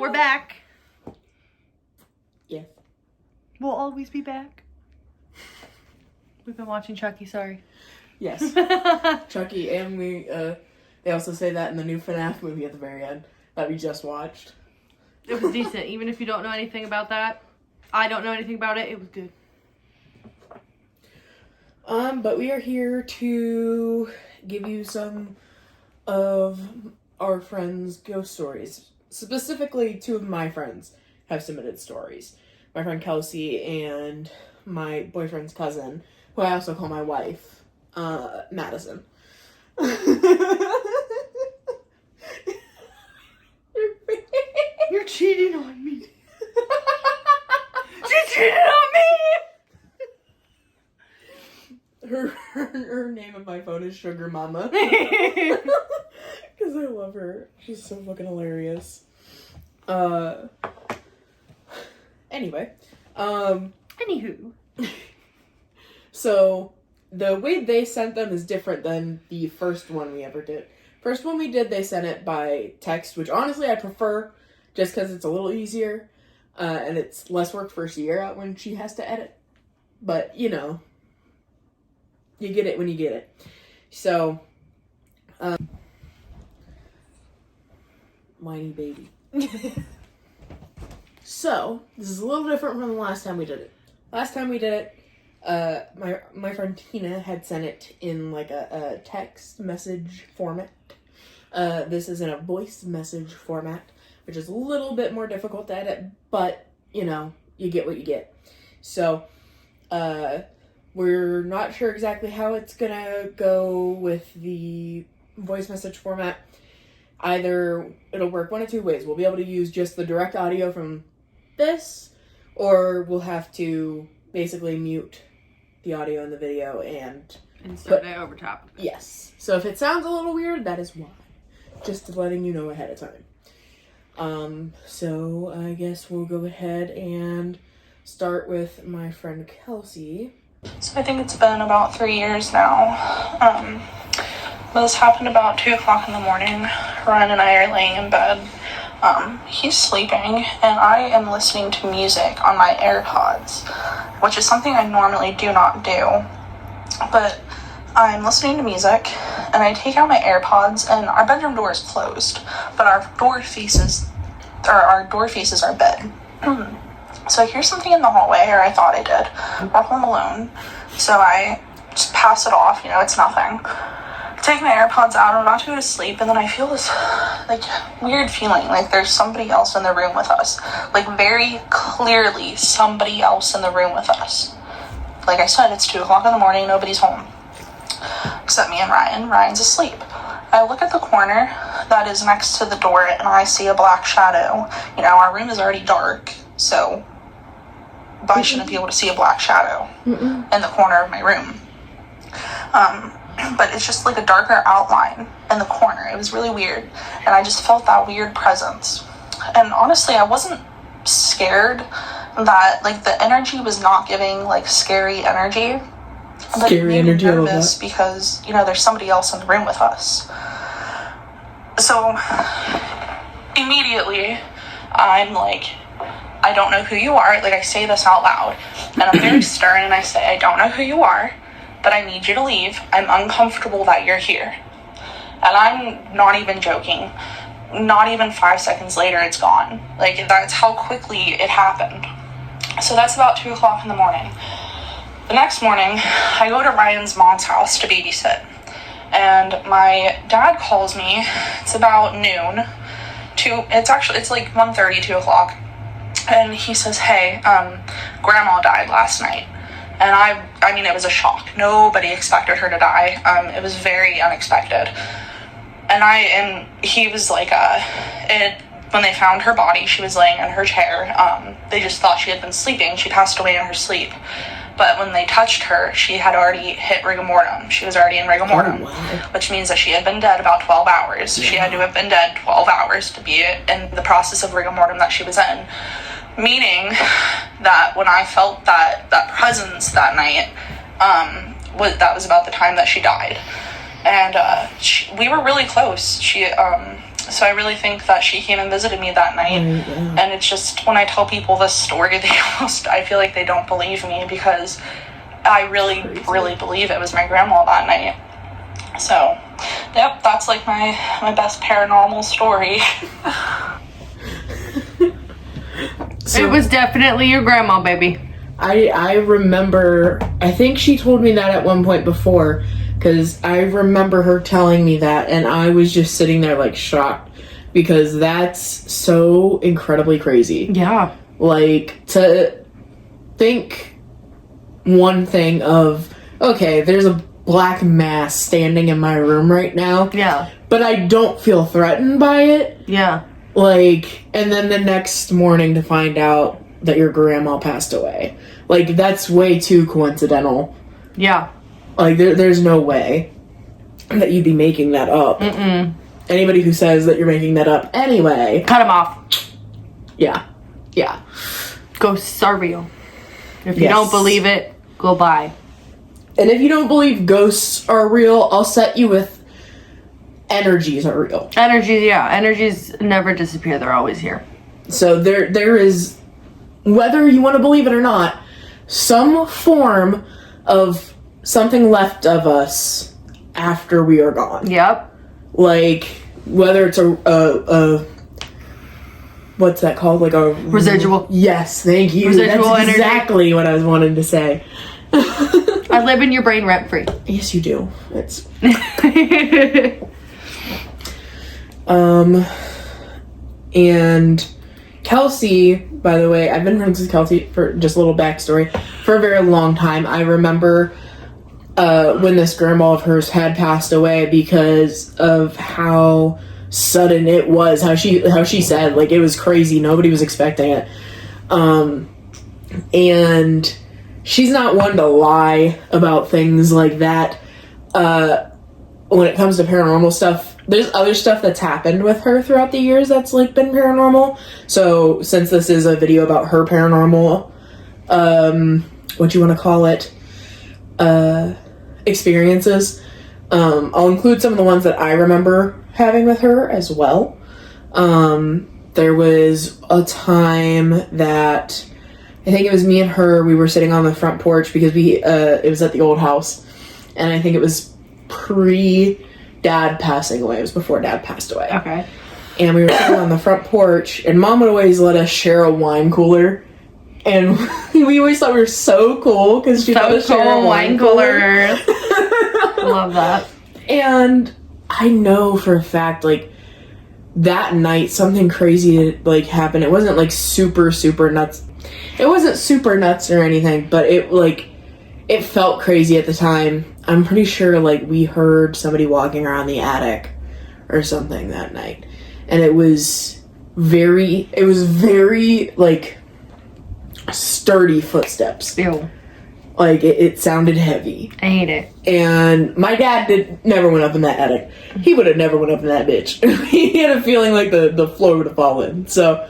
We're back. Yes. We'll always be back. We've been watching Chucky, sorry. Yes. Chucky, and they also say that in the new FNAF movie at the very end that we just watched. It was decent, even if you don't know anything about that. I don't know anything about it, it was good. But we are here to give you some of our friends' ghost stories. Specifically, two of my friends have submitted stories. My friend Kelsey and my boyfriend's cousin, who I also call my wife, Madison. You're cheating on me. She cheated on me! Her name on my phone is Sugar Mama. Because I love her. She's so fucking hilarious. Anyway. Anywho. So, the way they sent them is different than the first one we ever did. First one we did, they sent it by text, which honestly I prefer, just because it's a little easier, and it's less work for Sierra when she has to edit. But, you know, you get it when you get it. So, whiny baby. So, this is a little different from the last time we did it. Last time we did it, my friend Tina had sent it in like a text message format. This is in a voice message format, which is a little bit more difficult to edit, but, you know, you get what you get. So, we're not sure exactly how it's gonna go with the voice message format. Either it'll work one of two ways. We'll be able to use just the direct audio from this, or we'll have to basically mute the audio in the video and insert it over top of it. Yes. So if it sounds a little weird, that is why. Just letting you know ahead of time. So I guess we'll go ahead and start with my friend Kelsey. So I think it's been about 3 years now. This happened about 2 o'clock in the morning. Ryan and I are laying in bed. He's sleeping, and I am listening to music on my AirPods, which is something I normally do not do. But I'm listening to music, and I take out my AirPods, and our bedroom door is closed, but our door faces our bed. So I hear something in the hallway, or I thought I did. We're home alone, so I just pass it off, it's nothing. Take my AirPods out, I'm about to go to sleep, and then I feel this, weird feeling, like there's somebody else in the room with us. Very clearly somebody else in the room with us. Like I said, it's 2 o'clock in the morning, nobody's home. Except me and Ryan. Ryan's asleep. I look at the corner that is next to the door, and I see a black shadow. Our room is already dark, so I shouldn't be able to see a black shadow in the corner of my room. But it's just like a darker outline in the corner. It was really weird. And I just felt that weird presence. And honestly, I wasn't scared that, the energy was not giving, scary energy. But Scary it made energy, me nervous because, there's somebody else in the room with us. So, immediately, I'm like, I don't know who you are. I say this out loud. And I'm very stern, and I say, I don't know who you are, but I need you to leave. I'm uncomfortable that you're here. And I'm not even joking. Not even 5 seconds later, it's gone. That's how quickly it happened. So that's about 2 o'clock in the morning. The next morning, I go to Ryan's mom's house to babysit. And my dad calls me. It's about noon. It's like 1:30, 2 o'clock. And he says, hey, Grandma died last night. And I mean, it was a shock. Nobody expected her to die. It was very unexpected. And he was like, when they found her body, she was laying in her chair. They just thought she had been sleeping. She passed away in her sleep. But when they touched her, she had already hit rigor mortem. She was already in rigor mortem, which means that she had been dead about 12 hours. Yeah. She had to have been dead 12 hours to be in the process of rigor mortem that she was in. Meaning that when I felt that presence that night, that was about the time that she died. And we were really close. So I really think that she came and visited me that night. And it's just, when I tell people this story, I feel like they don't believe me, because I really believe it was my grandma that night. So, yep, that's like my best paranormal story. So, it was definitely your grandma, baby. I remember, I think she told me that at one point before, because I remember her telling me that, and I was just sitting there like shocked, because that's so incredibly crazy. Yeah. Like, to think one thing of, okay, there's a black mass standing in my room right now. Yeah. But I don't feel threatened by it. Yeah. Like, and then the next morning to find out that your grandma passed away. Like, that's way too coincidental. Yeah. Like, there's no way that you'd be making that up. Mm-mm. Anybody who says that you're making that up anyway. Cut them off. Yeah. Yeah. Ghosts are real. If you don't believe it, go buy. And if you don't believe ghosts are real, I'll set you with energies are real. Energies never disappear. They're always here. So there is, whether you want to believe it or not, some form of something left of us after we are gone. Yep. Like, whether it's a what's that called? Like a residual. Yes, thank you. Residual That's energy. Exactly what I was wanting to say. I live in your brain rent free. Yes, you do. It's and Kelsey, by the way, I've been friends with Kelsey, for just a little backstory, for a very long time. I remember when this grandma of hers had passed away, because of how sudden it was, how she said, like, it was crazy, nobody was expecting it. And she's not one to lie about things like that. When it comes to paranormal stuff, there's other stuff that's happened with her throughout the years that's, like, been paranormal. So, since this is a video about her paranormal, what you want to call it, experiences, I'll include some of the ones that I remember having with her as well. There was a time that, I think it was me and her, we were sitting on the front porch, because it was at the old house, and I think it was pre-Dad passing away. It was before Dad passed away. Okay. And we were sitting on the front porch, and Mom would always let us share a wine cooler. And we always thought we were so cool, because she let us share a wine cooler. Love that. And I know for a fact, like, that night something crazy, like, happened. It wasn't, like, super nuts. It wasn't super nuts or anything, but it felt crazy at the time. I'm pretty sure, like, we heard somebody walking around the attic or something that night. And it was very, like, sturdy footsteps. Ew. Like, it sounded heavy. I hate it. And my dad never went up in that attic. He would have never went up in that bitch. He had a feeling like the floor would have fallen. So,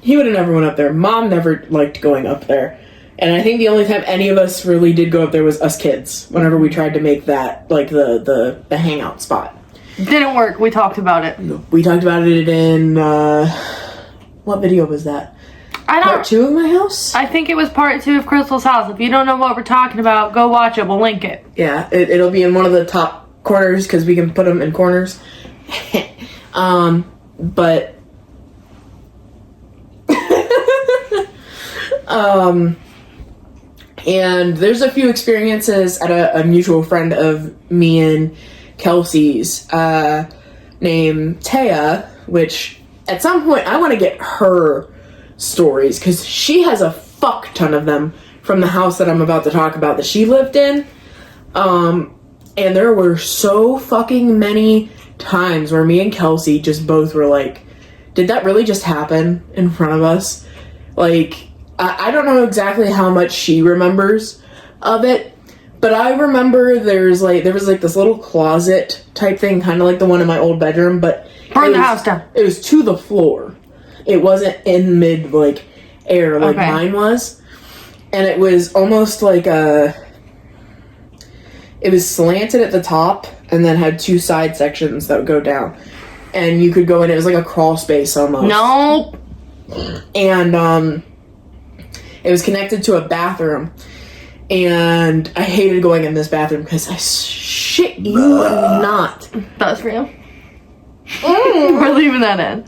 he would have never went up there. Mom never liked going up there. And I think the only time any of us really did go up there was us kids, whenever we tried to make that, like, the hangout spot. Didn't work. We talked about it. We talked about it in, what video was that? Part 2 of my house? I think it was part 2 of Crystal's house. If you don't know what we're talking about, go watch it. We'll link it. Yeah, it'll be in one of the top corners, because we can put them in corners. But... and there's a few experiences at a mutual friend of me and Kelsey's, named Taya, which at some point I want to get her stories, because she has a fuck ton of them from the house that I'm about to talk about that she lived in. And there were so fucking many times where me and Kelsey just both were like, did that really just happen in front of us? Like, I don't know exactly how much she remembers of it, but I remember there was like this little closet type thing, kind of like the one in my old bedroom, but burn the house down. It was to the floor. It wasn't in mid, like, air like mine was. And it was almost like it was slanted at the top and then had 2 side sections that would go down. and you could go in. It was like a crawl space almost. No. And it was connected to a bathroom. And I hated going in this bathroom because I shit you not. That was for you. We're leaving that in.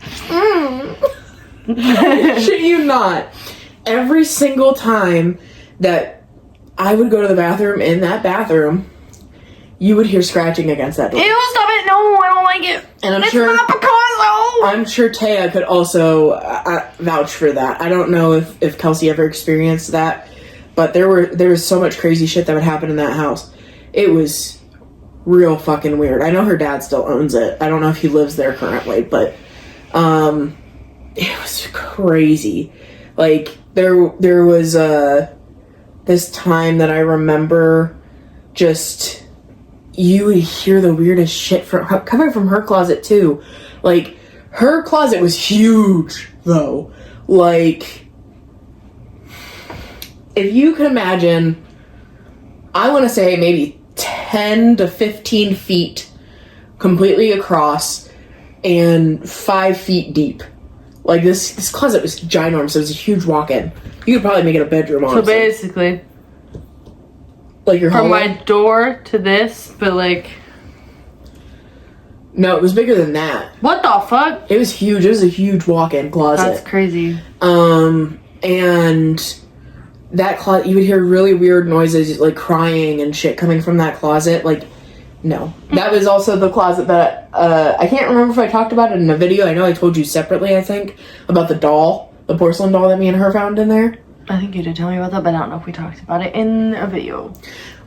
Shit you not. Every single time that I would go to the bathroom in that bathroom, you would hear scratching against that door. Ew, stop it. No, I don't like it. And It's not Picasso. I'm sure Taya could also vouch for that. I don't know if Kelsey ever experienced that, but there was so much crazy shit that would happen in that house. It was real fucking weird. I know her dad still owns it. I don't know if he lives there currently, but it was crazy. Like there was this time that I remember, just you would hear the weirdest shit coming from her closet too. Like her closet was huge though. Like if you could imagine, I want to say maybe 10 to 15 feet completely across and 5 feet deep. Like this closet was ginormous. It was a huge walk-in. You could probably make it a bedroom, honestly. So basically, like your from hallway? my door to this, but like, No, it was bigger than that. what the fuck? It was huge. It was a huge walk-in closet. That's crazy. And that closet, you would hear really weird noises, like crying and shit coming from that closet. Like, no. That was also the closet that, I can't remember if I talked about it in a video. I know I told you separately, I think, about the doll, the porcelain doll that me and her found in there. I think you did tell me about that, but I don't know if we talked about it in a video.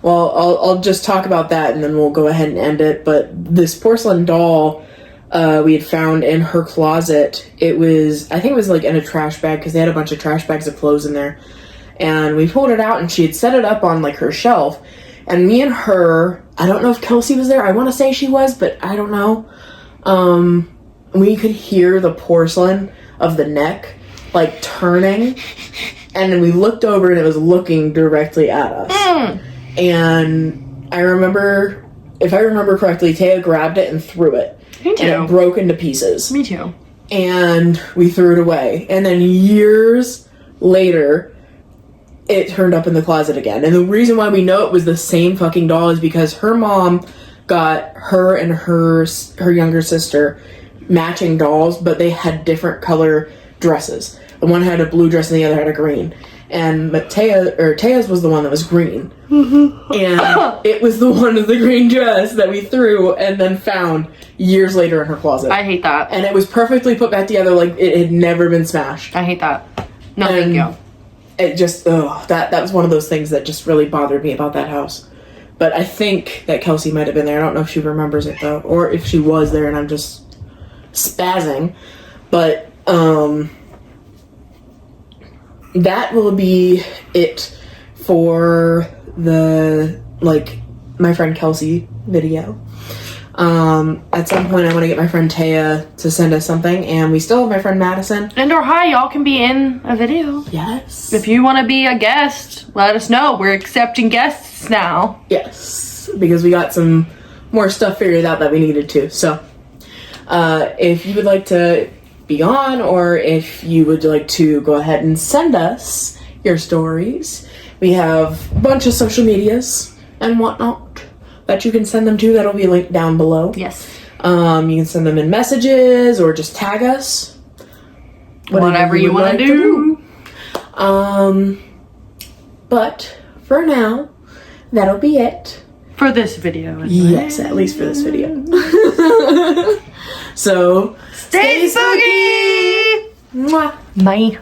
Well, I'll just talk about that and then we'll go ahead and end it. But this porcelain doll, we had found in her closet. It was, I think it was like in a trash bag because they had a bunch of trash bags of clothes in there. And we pulled it out and she had set it up on like her shelf. And me and her, I don't know if Kelsey was there. I want to say she was, but I don't know. We could hear the porcelain of the neck like turning. And then we looked over and it was looking directly at us. And I remember, if I remember correctly, Taya grabbed it and threw it. Me too. And it broke into pieces. Me too. And we threw it away. And then years later, it turned up in the closet again. And the reason why we know it was the same fucking doll is because her mom got her and her younger sister matching dolls, but they had different color dresses. The one had a blue dress and the other had a green. And Taya's was the one that was green. And it was the one with the green dress that we threw and then found years later in her closet. I hate that. And it was perfectly put back together like it had never been smashed. I hate that. No, thank you. It just, that was one of those things that just really bothered me about that house. But I think that Kelsey might have been there. I don't know if she remembers it though, or if she was there and I'm just spazzing. But that will be it for the, like, my friend Kelsey video. At some point I want to get my friend Taya to send us something, and we still have my friend Madison. And or hi, y'all can be in a video. Yes. If you want to be a guest, let us know. We're accepting guests now. Yes, because we got some more stuff figured out that we needed to. So, if you would like to be on, or if you would like to go ahead and send us your stories, we have a bunch of social medias and whatnot that you can send them to. That'll be linked down below. Yes. You can send them in messages or just tag us. Whatever you want to do. But for now, that'll be it. For this video. Yes, at least for this video. So, Stay spooky! Mwah. Bye.